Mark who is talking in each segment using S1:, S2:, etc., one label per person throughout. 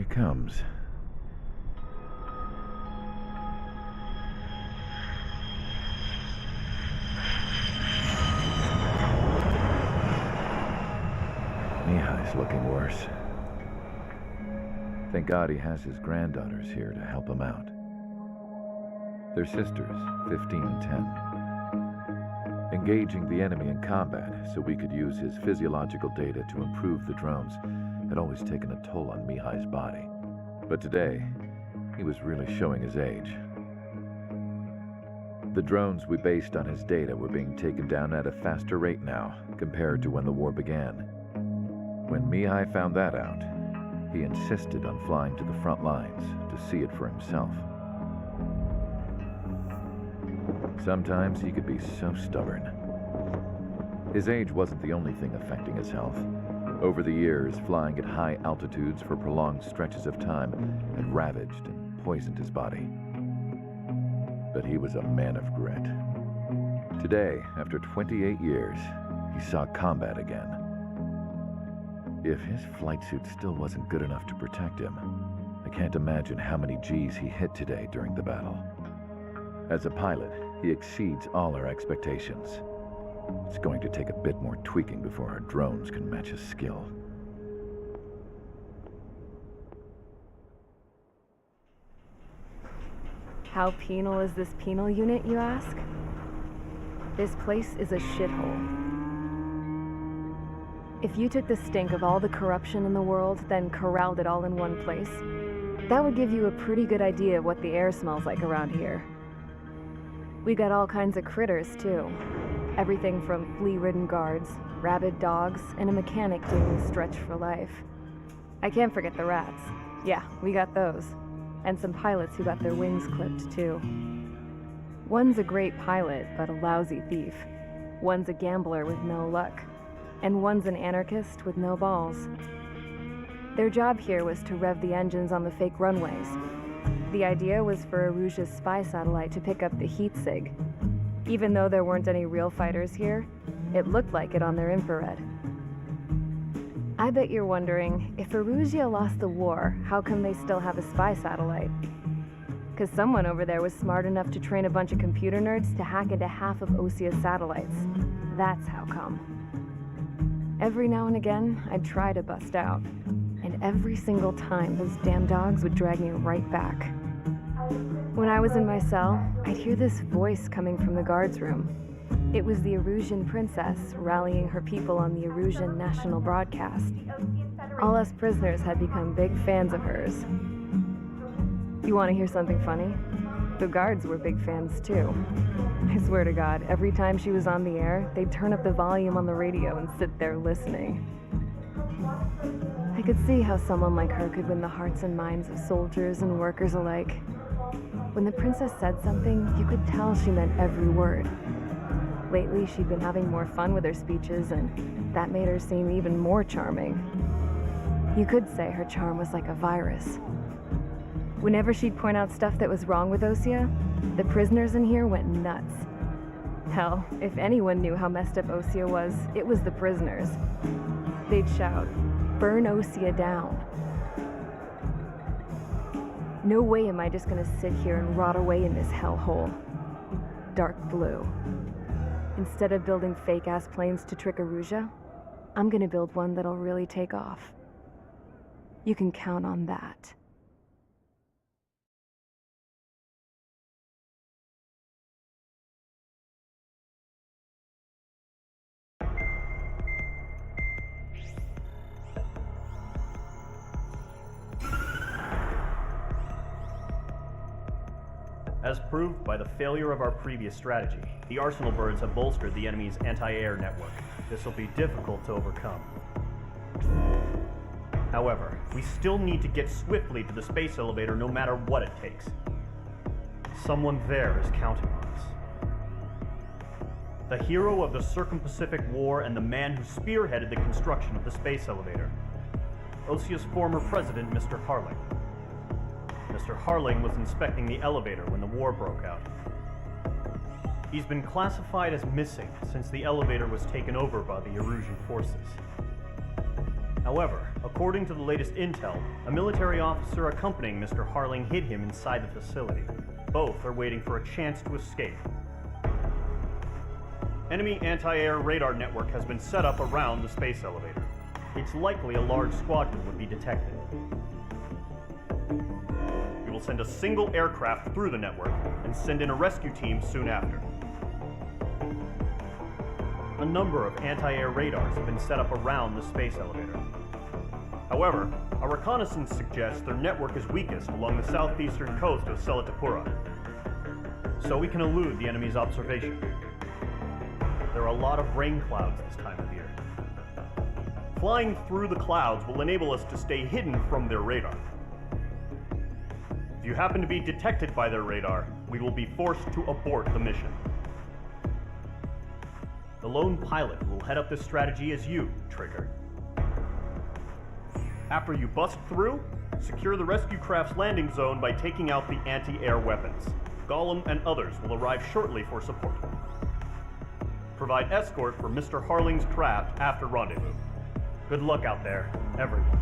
S1: he comes. Mihai's looking worse. Thank God he has his granddaughters here to help him out. They're sisters, 15 and 10. Engaging the enemy in combat so we could use his physiological data to improve the drones had always taken a toll on Mihai's body. But today, he was really showing his age. The drones we based on his data were being taken down at a faster rate now compared to when the war began. When Mihai found that out, he insisted on flying to the front lines to see it for himself. Sometimes he could be so stubborn. His age wasn't the only thing affecting his health. Over the years, flying at high altitudes for prolonged stretches of time had ravaged and poisoned his body. But he was a man of grit. Today, after 28 years, he saw combat again. If his flight suit still wasn't good enough to protect him, I can't imagine how many G's he hit today during the battle. As a pilot, he exceeds all our expectations. It's going to take a bit more tweaking before our drones can match his skill.
S2: How penal is this penal unit, you ask? This place is a shithole. If you took the stink of all the corruption in the world, then corralled it all in one place, that would give you a pretty good idea of what the air smells like around here. We got all kinds of critters, too. Everything from flea-ridden guards, rabid dogs, and a mechanic doing the stretch for life. I can't forget the rats. Yeah, we got those. And some pilots who got their wings clipped, too. One's a great pilot, but a lousy thief. One's a gambler with no luck. And one's an anarchist with no balls. Their job here was to rev the engines on the fake runways. The idea was for Aruja's spy satellite to pick up the heat sig. Even though there weren't any real fighters here, it looked like it on their infrared. I bet you're wondering, if Aruja lost the war, how come they still have a spy satellite? Because someone over there was smart enough to train a bunch of computer nerds to hack into half of Osia's satellites. That's how come. Every now and again, I'd try to bust out. And every single time, those damn dogs would drag me right back. When I was in my cell, I'd hear this voice coming from the guards room. It was the Erusian princess rallying her people on the Erusian national broadcast. All us prisoners had become big fans of hers. You want to hear something funny? The guards were big fans too. I swear to God, every time she was on the air, they'd turn up the volume on the radio and sit there listening. I could see how someone like her could win the hearts and minds of soldiers and workers alike. When the princess said something, you could tell she meant every word. Lately, she'd been having more fun with her speeches, and that made her seem even more charming. You could say her charm was like a virus. Whenever she'd point out stuff that was wrong with Osia, the prisoners in here went nuts. Hell, if anyone knew how messed up Osia was, it was the prisoners. They'd shout, "Burn Osia down." No way am I just gonna sit here and rot away in this hellhole. Dark blue. Instead of building fake-ass planes to trick Aruja, I'm gonna build one that'll really take off. You can count on that.
S3: As proved by the failure of our previous strategy, the Arsenal birds have bolstered the enemy's anti-air network. This will be difficult to overcome. However, we still need to get swiftly to the space elevator no matter what it takes. Someone there is counting on us. The hero of the Circum-Pacific War and the man who spearheaded the construction of the space elevator. Osia's former president, Mr. Harling. Mr. Harling was inspecting the elevator when the war broke out. He's been classified as missing since the elevator was taken over by the Erusian forces. However, according to the latest intel, a military officer accompanying Mr. Harling hid him inside the facility. Both are waiting for a chance to escape. Enemy anti-air radar network has been set up around the space elevator. It's likely a large squadron would be detected. We will send a single aircraft through the network and send in a rescue team soon after. A number of anti-air radars have been set up around the space elevator. However, our reconnaissance suggests their network is weakest along the southeastern coast of Selatapura, so we can elude the enemy's observation. There are a lot of rain clouds this time of year. Flying through the clouds will enable us to stay hidden from their radar. If you happen to be detected by their radar, we will be forced to abort the mission. The lone pilot will head up this strategy as you, Trigger. After you bust through, secure the rescue craft's landing zone by taking out the anti-air weapons. Gollum and others will arrive shortly for support. Provide escort for Mr. Harling's craft after rendezvous. Good luck out there, everyone.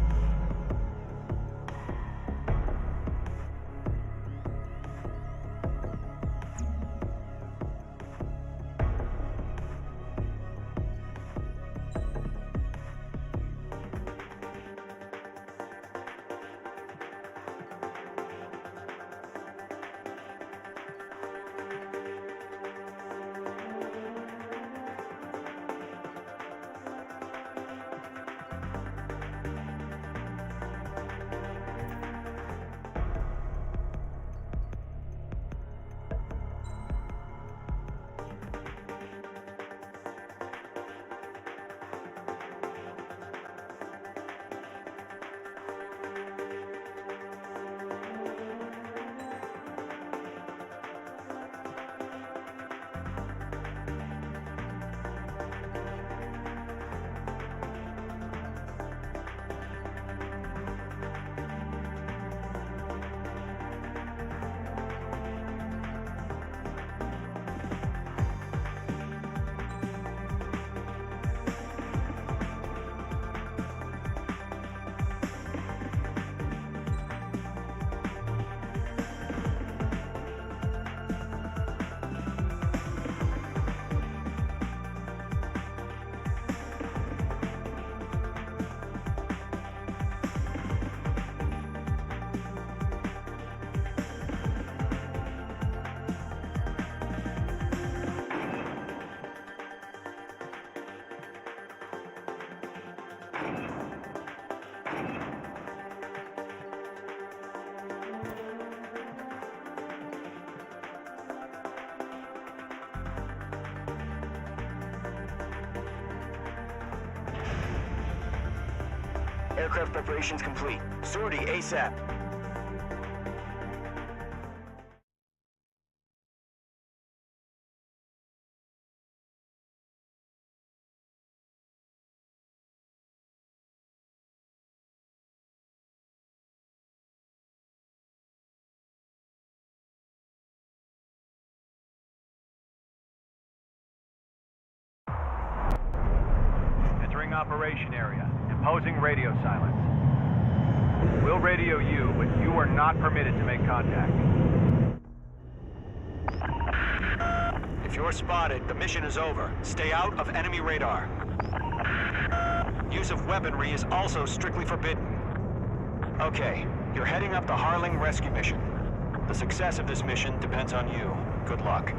S4: Aircraft preparations complete. Sortie ASAP.
S5: Entering operation area. Imposing radio silence. We'll radio you, but you are not permitted to make contact.
S4: If you're spotted, the mission is over. Stay out of enemy radar. Use of weaponry is also strictly forbidden. Okay, you're heading up the Harling rescue mission. The success of this mission depends on you. Good luck.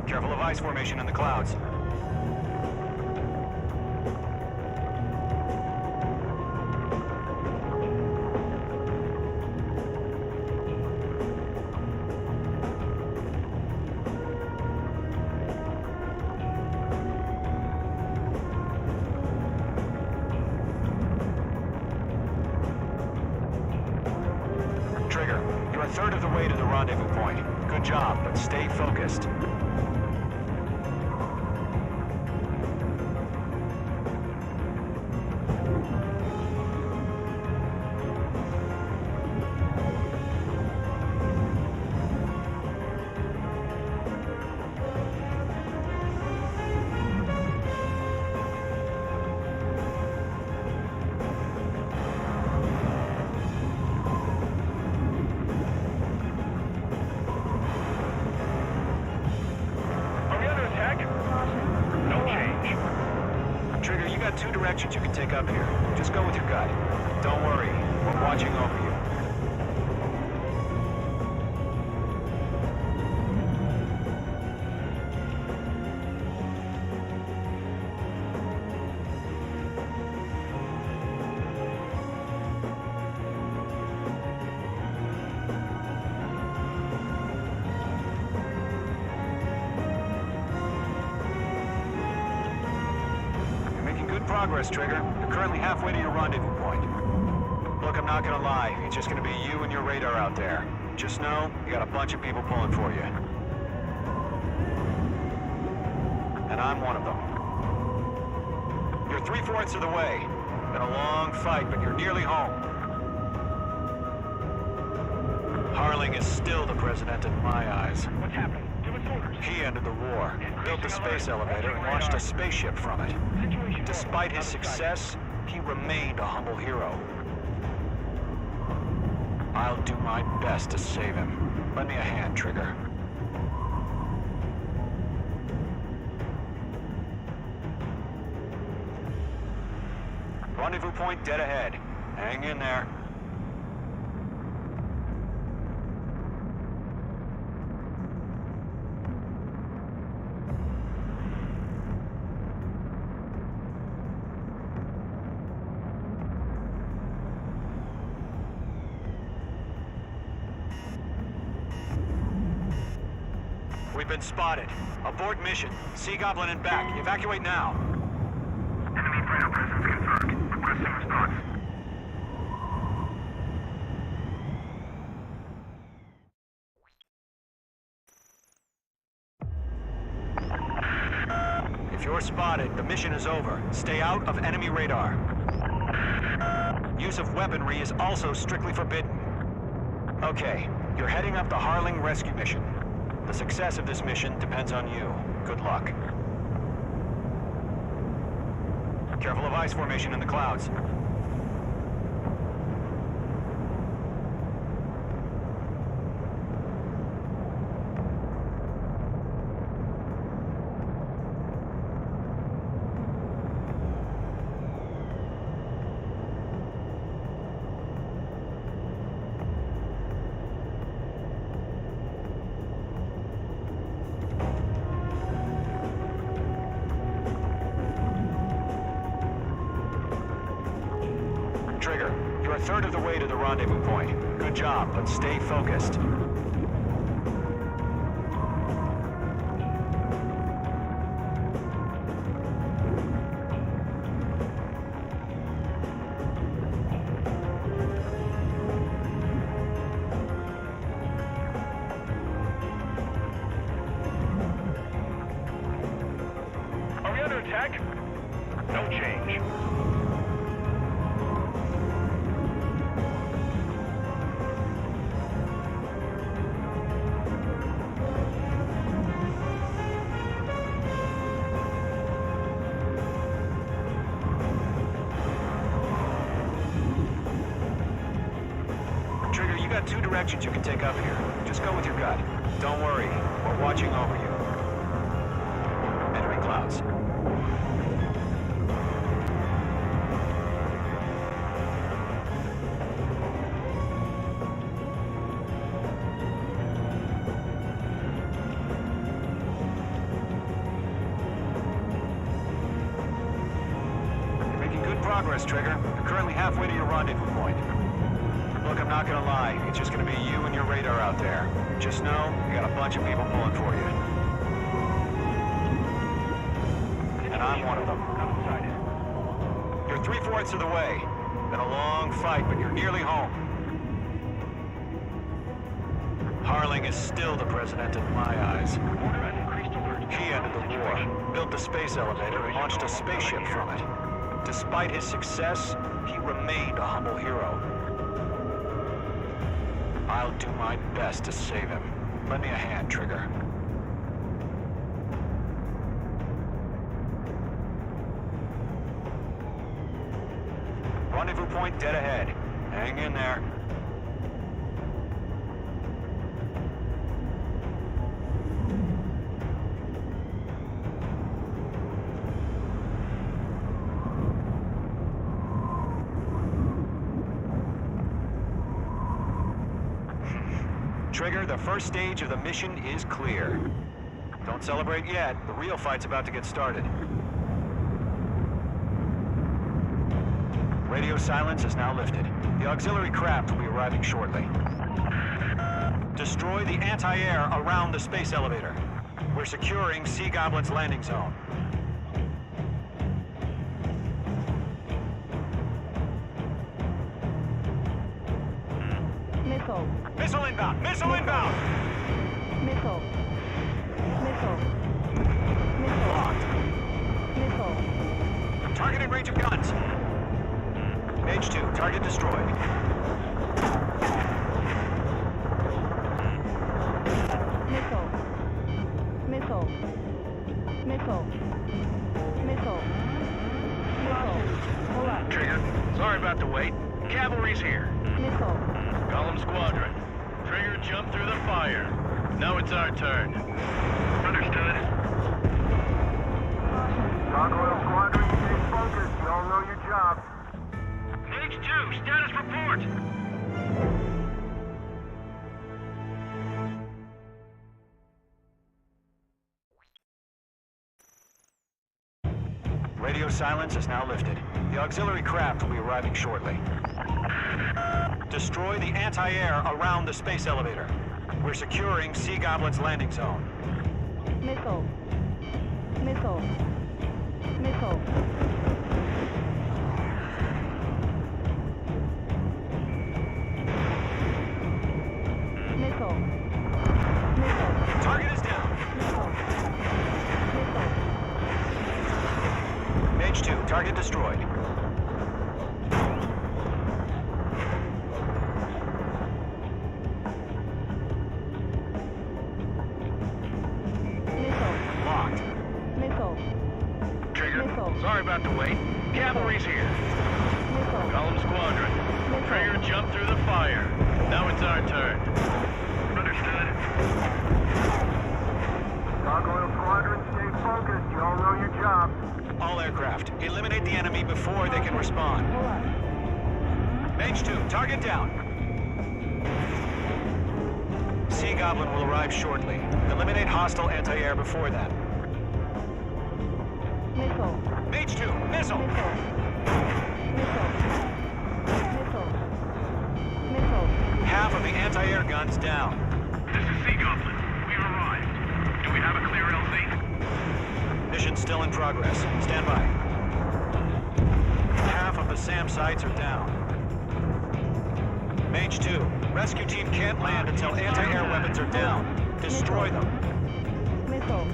S4: Careful of ice formation in the clouds. Trigger, you're a third of the way to the rendezvous point. Good job, but stay focused. directions you can take up here. Just go with your gut. Don't worry, we're watching over you. Progress, Trigger. You're currently halfway to your rendezvous point. Look, I'm not gonna lie. It's just gonna be you and your radar out there. Just know, you got a bunch of people pulling for you. And I'm one of them. You're 3/4 of the way. Been a long fight, but you're nearly home. Harling is still the president in my eyes.
S5: What's happening? Give us orders.
S4: He ended the war, built the space elevator, and launched a spaceship from it. Despite his success, he remained a humble hero. I'll do my best to save him. Lend me a hand, Trigger. Rendezvous point dead ahead. Hang in there. We've been spotted. Abort mission. Sea Goblin and back. Evacuate now.
S5: Enemy radar presence confirmed. Requesting response.
S4: If you're spotted, the mission is over. Stay out of enemy radar. Use of weaponry is also strictly forbidden. Okay, you're heading up the Harling rescue mission. The success of this mission depends on you. Good luck. Careful of ice formation in the clouds. Trigger, you're a third of the way to the rendezvous point. Good job, but stay focused.
S5: Are we under attack? No change.
S4: Trigger, you got two directions you can take up here. Just go with your gut. Don't worry, we're watching over you. Entering clouds. You're making good progress, Trigger. You're currently halfway to your rendezvous point. Look, I'm not gonna lie. It's just gonna be you and your radar out there. Just know, you got a bunch of people pulling for you. And I'm one of them. You're 3/4 of the way. Been a long fight, but you're nearly home. Harling is still the president in my eyes. He ended the war, built the space elevator, and launched a spaceship from it. Despite his success, he remained a humble hero. I'll do my best to save him. Lend me a hand, Trigger. Rendezvous point dead ahead. Hang in there. Trigger, the first stage of the mission is clear. Don't celebrate yet. The real fight's about to get started. Radio silence is now lifted. The auxiliary craft will be arriving shortly. Destroy the anti-air around the space elevator. We're securing Sea Goblin's landing zone.
S2: Missile.
S4: Missile inbound! Missile inbound!
S2: Missile. Missile. Missile.
S4: Locked.
S2: Missile.
S4: Target in range of guns. Mage 2, target destroyed.
S2: Missile. Missile. Missile. Missile. Missile. Hold up.
S6: Trigger, sorry about the wait. Cavalry's here.
S2: Missile.
S6: Column Squadron. Trigger jumped through the fire. Now it's our turn. Understood.
S5: Gargoyle Squadron, stay focused. You all know your job.
S6: H2, status report.
S4: Radio silence is now lifted. The auxiliary craft will be arriving shortly. Destroy the anti-air around the space elevator. We're securing Sea Goblin's landing zone.
S2: Missile. Missile. Missile. Missile. Missile.
S4: Target is down.
S2: Missile. Missile.
S4: Mage 2, target destroyed.
S2: Missile.
S4: Locked.
S2: Missile.
S6: Trigger,
S2: Missile.
S6: sorry about the wait. Cavalry's here.
S2: Missile.
S6: Column Squadron.
S2: Missile.
S6: Trigger jumped through the fire. Now it's our turn. Understood.
S5: Gargoyle Squadron, stay focused. You all know your job.
S4: All aircraft, eliminate the enemy before they can respond.
S2: Hold up.
S4: Mage 2, target down. Sea Goblin will arrive shortly. Eliminate hostile anti-air before that.
S2: Missile.
S4: Mage 2, missile!
S2: Missile. Missile. Missile. Missile.
S4: Half of the anti-air guns down.
S6: This is Sea Goblin. We've arrived. Do we have a clear LZ?
S4: Mission still in progress. Stand by. Half of the SAM sites are down. Mage 2, rescue team can't land until anti-air weapons are down. Destroy them.
S2: Missile.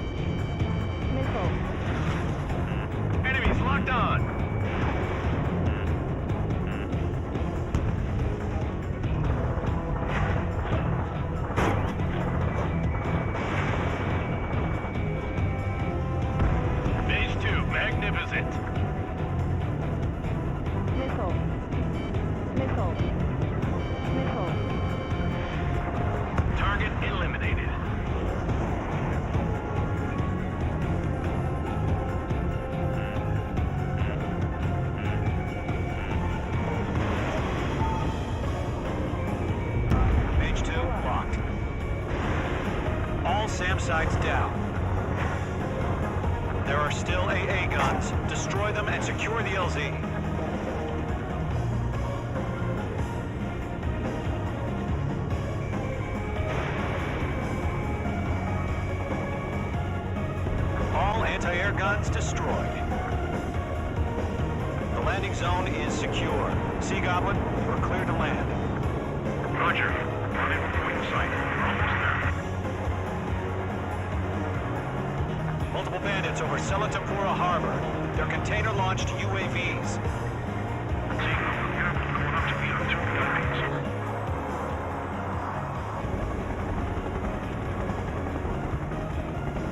S2: Missile.
S6: Enemies locked on. Phase 2, magnificent.
S2: Missile. Missile. Missile.
S6: Target eliminated.
S4: Mage 2, locked. All SAM sites down. There are still AA guns. Destroy them and secure the LZ. All anti-air guns destroyed. The landing zone is secure. Sea Goblin, we're clear to land.
S6: Roger. On in point sight. We're almost there.
S4: Multiple bandits over Selatapura Harbor. They're container-launched UAVs.
S6: Sea Goblin, careful. Going up to meet on 2 buildings.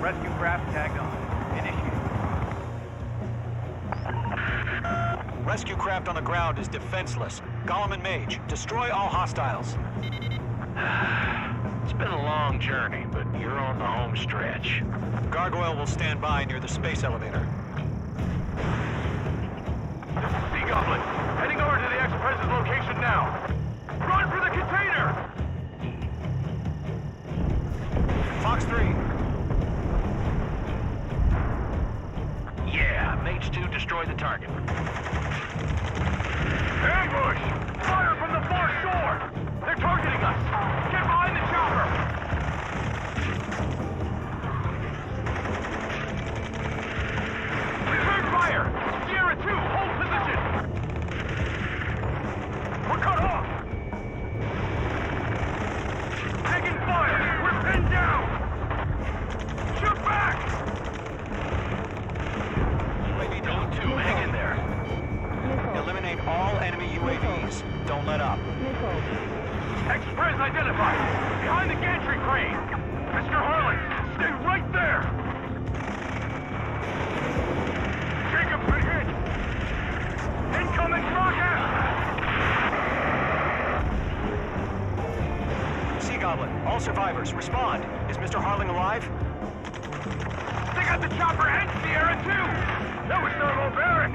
S5: Rescue craft tagged on. Initiate.
S4: Rescue craft on the ground is defenseless. Gollum and Mage, destroy all hostiles.
S6: It's been a long journey, but you're on the home stretch.
S4: Gargoyle will stand by near the space elevator.
S6: Sea Goblin, heading over to the Express's location now. Run for the container!
S4: Fox 3.
S6: Yeah, Mage 2 destroy the target.
S5: Ambush! Fire from the far shore! They're targeting us! Get behind the chopper! Return fire! Sierra 2, hold position! We're cut off! Taking fire! We're pinned down! Shoot back!
S4: UAV
S6: Those two, hang in there.
S4: Eliminate all enemy UAVs. Don't let up.
S5: Express identified! Behind the gantry crane! Mr. Harlan, stay right there! Jacob's been hit! Incoming rocket!
S4: Sea Goblin, all survivors, respond. Is Mr. Harling alive?
S5: They got the chopper and Sierra too! That was thermobaric!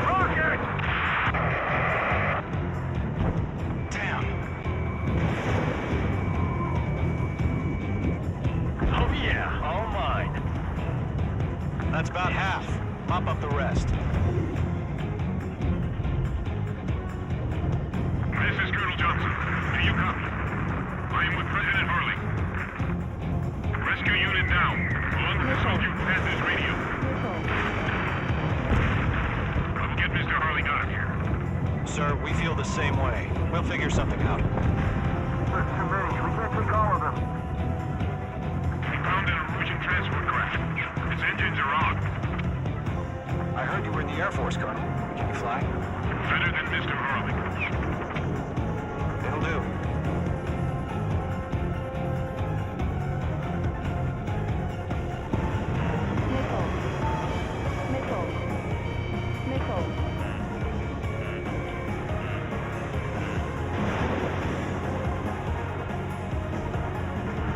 S5: Rocket!
S4: Damn.
S6: Oh yeah, all mine.
S4: That's about half. Mop up the rest.
S7: This is Colonel Johnson. Do you copy? I am with President Harling. Rescue unit down. Along with the soldier who has this radio. I will get Mr. Harling out of here.
S4: Sir, we feel the same way. We'll figure something out.
S5: There's too many. We can't take all of them.
S7: We found an Norwegian transport craft. Its engines are on.
S4: I heard you were in the Air Force, Colonel. Can you fly?
S7: Better than Mr. Harling.
S4: It'll do.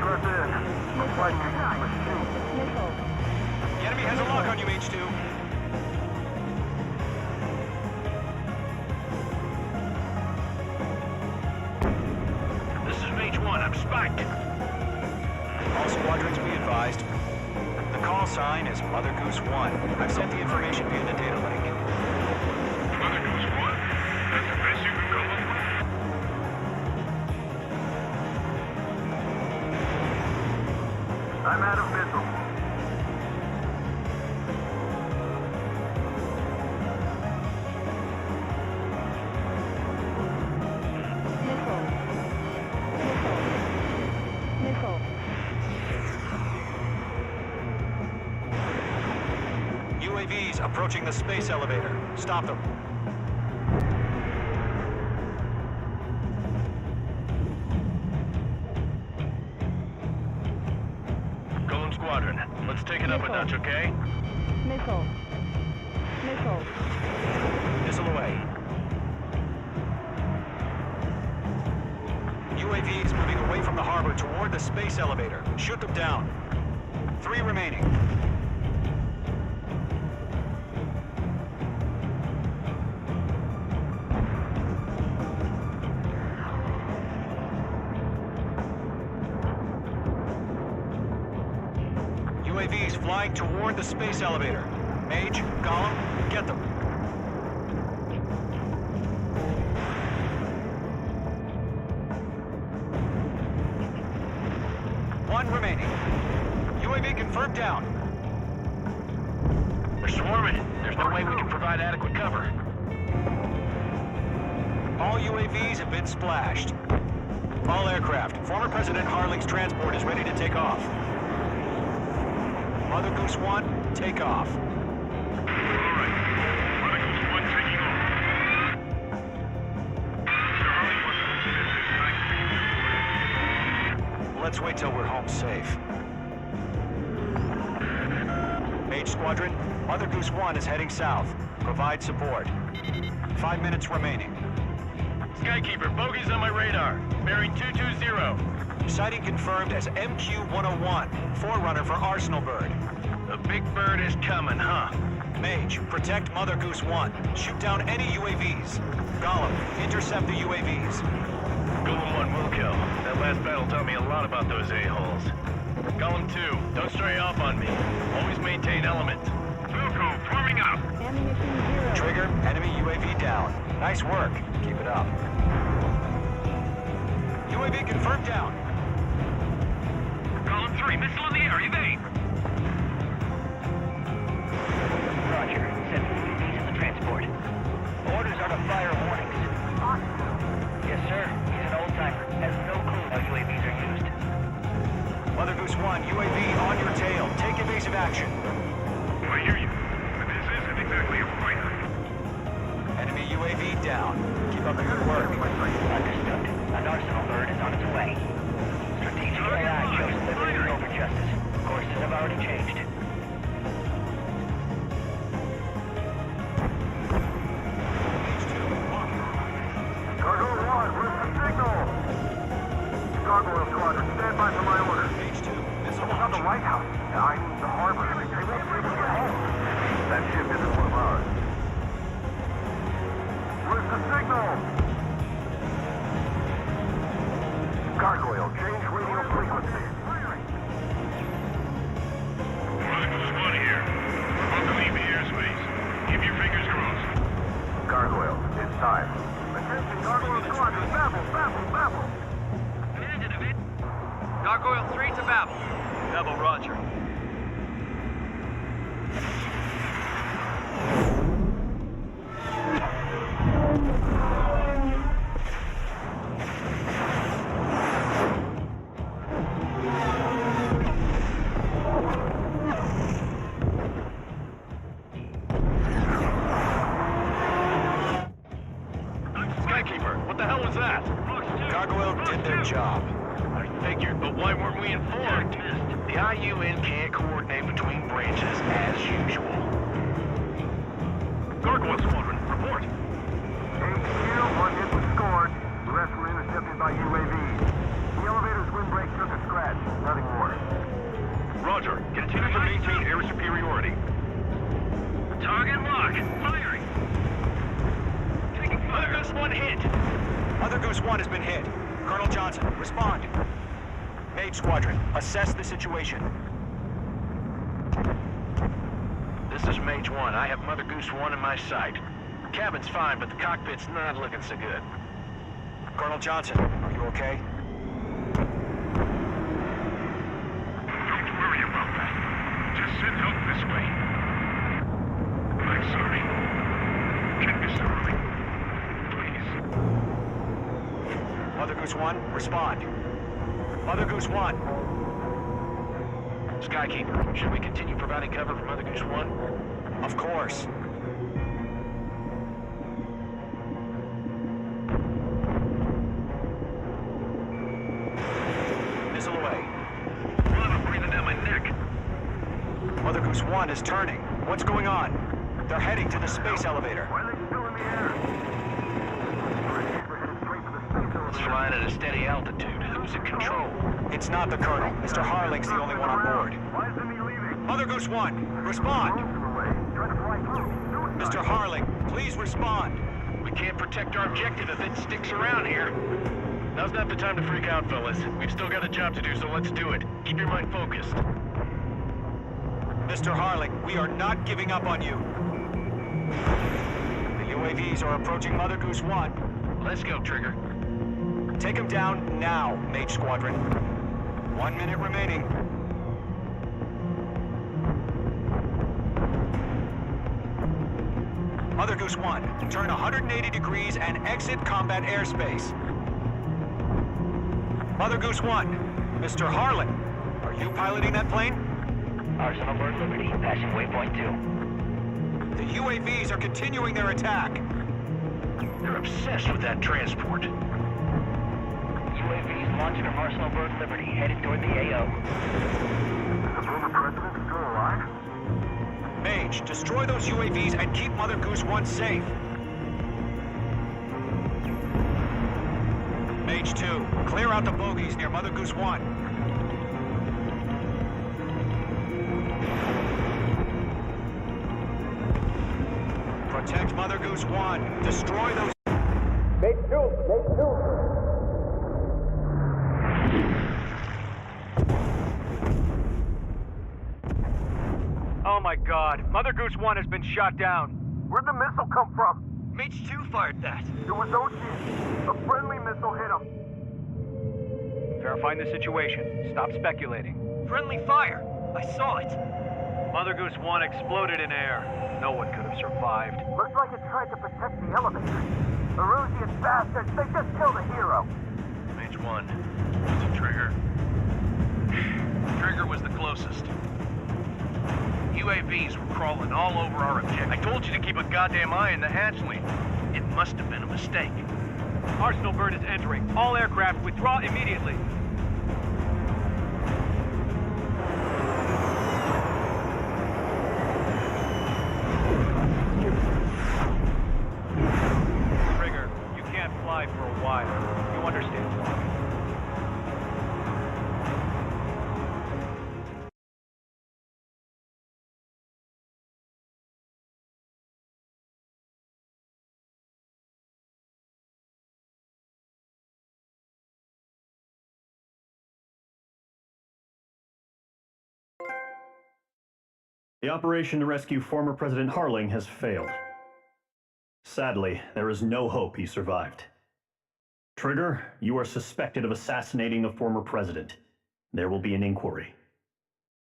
S5: Press in. Flight
S4: The enemy has a lock on you, H2.
S6: This is Mage 1, I'm spiked.
S4: All squadrons be advised. The call sign is Mother Goose 1. I've sent the information via the data link.
S7: Mother Goose 1. That's the best you can come up with.
S5: I'm out of missile.
S4: UAVs approaching the space elevator. Stop them.
S6: Golem Squadron, let's take it up a notch, okay?
S2: Missile.
S4: Missile away. UAVs moving away from the harbor toward the space elevator. Shoot them down. 3 remaining. UAVs flying toward the space elevator. Mage, Gollum, get them. One remaining. UAV confirmed down.
S6: They're swarming. There's no way we can provide adequate cover.
S4: All UAVs have been splashed. All aircraft, former President Harling's transport is ready to take off. Mother Goose 1, take off.
S7: All right. Mother Goose 1 taking off. Mr. Harling wasn't this night.
S4: Let's wait till we're home safe. Mage Squadron, Mother Goose 1 is heading south. Provide support. 5 minutes remaining.
S6: Skykeeper, bogeys on my radar. Bearing 220.
S4: Sighting confirmed as MQ-101, forerunner for Arsenal Bird.
S6: The big bird is coming, huh?
S4: Mage, protect Mother Goose 1. Shoot down any UAVs. Gollum, intercept the UAVs.
S6: Golem 1 will kill. That last battle taught me a lot about those a-holes. Golem 2, don't stray off on me. Always maintain element.
S7: Wilco, forming up.
S2: Ammunition 0.
S4: Trigger, enemy UAV down. Nice work. Keep it up. UAV confirmed down.
S7: Column 3, missile in the air, evade.
S8: Roger. 750's in the transport. Orders are to fire warnings. Yes, sir. He's an old-timer. Has no clue how UAVs are used.
S4: Mother Goose 1, UAV on your tail. Take evasive action.
S7: I hear you, but this isn't exactly a fighter.
S4: Enemy UAV down. Keep up the good work.
S8: Understood. An arsenal bird is on its way. Strategic AI chose liberty over justice. Courses have already changed.
S7: Cargo 1, where's the signal? Gargoyle Squadron, stand by for my order.
S4: H2, missile
S7: Not the
S4: launch.
S7: White House. I mean the harbor. They won't be able to get home. That ship isn't one of ours. Where's the signal? Gargoyle, change radio frequency. Squad here. About to leave the airspace. Keep your fingers crossed. Gargoyle, it's time. Attention, Gargoyle Squadron, babble.
S5: Gargoyle 3 to Babel. Babel, roger.
S6: Skykeeper, what the hell was that?
S4: Gargoyle did their job.
S6: I figured, but why weren't we informed?
S4: The IUN can't coordinate between branches as usual.
S7: Gargoyle Squadron, report. HQ, 1 hit was scored. The rest were intercepted by UAV. The elevator's windbreak took a scratch. Nothing more. Roger. Continue to maintain air superiority. Target lock. Firing.
S4: Mother Goose 1 hit. Mother Goose 1 has been hit. Colonel Johnson, respond. Mage Squadron, assess the situation.
S6: This is Mage 1. I have Mother Goose 1 in my sight. Cabin's fine, but the cockpit's not looking so good.
S4: Colonel Johnson, are you okay?
S7: Don't worry about that. Just send help this way. I'm sorry. Can't be so early. Please.
S4: Mother Goose 1, respond. Mother Goose 1.
S6: Skykeeper, should we continue providing cover for Mother Goose 1?
S4: Of course. Missile away.
S7: I'm breathing down my neck.
S4: Mother Goose 1 is turning. What's going on? They're heading to the space elevator.
S7: Why are they still in the air? We're headed straight for the space elevator.
S6: It's flying at a steady altitude. Who's in control?
S4: It's not the Colonel. Mr. Harling's the only one on board.
S7: Why isn't he leaving?
S4: Mother Goose 1, respond.
S7: Try to fly through.
S4: Mr. Harling, please respond.
S6: We can't protect our objective if it sticks around here. Now's not the time to freak out, fellas. We've still got a job to do, so let's do it. Keep your mind focused.
S4: Mr. Harling, we are not giving up on you. The UAVs are approaching Mother Goose 1.
S6: Let's go, Trigger.
S4: Take them down now, Mage Squadron. 1 minute remaining. Mother Goose 1, turn 180 degrees and exit combat airspace. Mother Goose 1, Mr. Harlan, are you piloting that plane?
S8: Arsenal Bird Liberty, passing waypoint 2.
S4: The UAVs are continuing their attack.
S6: They're obsessed with that transport.
S8: UAVs launched from Arsenal Bird Liberty, headed toward the AO.
S7: Is the former president still alive?
S4: Mage, destroy those UAVs and keep Mother Goose 1 safe. Mage 2, clear out the bogies near Mother Goose 1. Protect Mother Goose 1. Destroy those...
S9: Mage 2.
S5: my God. Mother Goose 1 has been shot down.
S7: Where'd the missile come from?
S4: Mage 2 fired that.
S7: It was Ocean. A friendly missile hit him.
S5: Verifying the situation. Stop speculating.
S4: Friendly fire. I saw it.
S5: Mother Goose 1 exploded in air. No one could have survived.
S7: Looks like it tried to protect the elevator. Erusian bastards, they just killed a hero.
S6: Mage 1. Was it Trigger? Trigger was the closest. UAVs were crawling all over our objective. I told you to keep a goddamn eye on the hatchling. It must have been a mistake.
S5: Arsenal bird is entering. All aircraft withdraw immediately. Trigger, you can't fly for a while. You understand?
S3: The operation to rescue former President Harling has failed. Sadly, there is no hope he survived. Trigger, you are suspected of assassinating a former president. There will be an inquiry.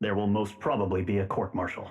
S3: There will most probably be a court-martial.